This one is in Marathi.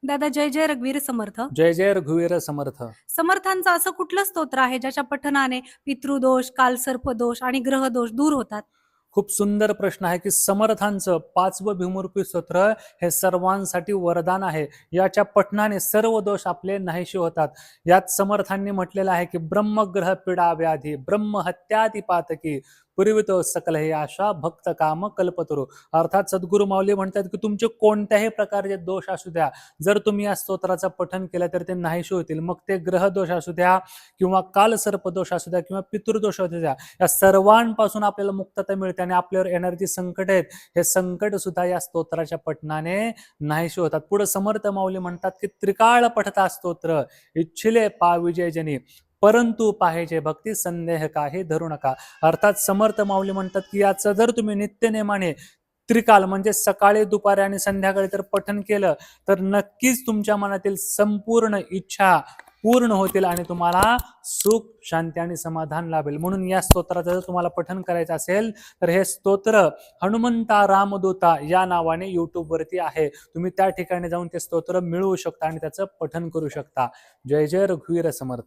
दादा, जय जय रघुवीर समर्थ. जय जय रघुवीर समर्थ. समर्थांचं असं कुठलं स्तोत्र आहे ज्याच्या पठनाने पितृदोष, कालसर्पदोष आणि ग्रहदोष दूर होतात? खूप सुंदर प्रश्न आहे की समर्थांचं 5वं भीमरूपी स्तोत्र हे सर्वांसाठी वरदान आहे. याच्या पठणाने सर्व दोष आपले नाहीसे होतात. यात समर्थांनी म्हटलेलं आहे की ब्रह्मग्रह पीडा व्याधी ब्रह्महत्यादी पातकी पूर्वितो सकल हे आशा भक्त काम कल्पतरू. अर्थात सद्गुरु माऊली म्हणतात की तुमचे कोणत्याही प्रकारचे दोष असू द्या, जर तुम्ही या स्तोत्राचं पठन केलं तर ते नाहीसे होतील. मग ते ग्रह दोष असू द्या किंवा कालसर्पदोष असू द्या किंवा पितृदोष असू द्या, या सर्वांपासून आपल्याला मुक्तता मिळते आणि आपल्यावर येणारी संकट आहेत, हे संकट सुद्धा या स्तोत्राच्या पठनाने नाहीसे होतात. पुढे समर्थ माऊली म्हणतात की त्रिकाळ पठता स्तोत्र इच्छिले पा विजयजनी परंतु पाहिजे भक्ती संदेह काही धरू नका. अर्थात समर्थ माऊली म्हणतात की याचं जर तुम्ही नित्यनेमाने त्रिकाल म्हणजे सकाळी दुपारी आणि संध्याकाळी तर पठन केलं तर नक्कीच तुमच्या मनातील संपूर्ण इच्छा पूर्ण होतील आणि तुम्हाला सुख शांती आणि समाधान लाभेल. म्हणून या स्तोत्राचं जर तुम्हाला पठन करायचं असेल तर हे स्तोत्र हनुमंता रामदूता या नावाने YouTube वरती आहे. तुम्ही त्या ठिकाणी जाऊन ते स्तोत्र मिळवू शकता आणि त्याचं पठन करू शकता. जय जय रघुवीर समर्थ.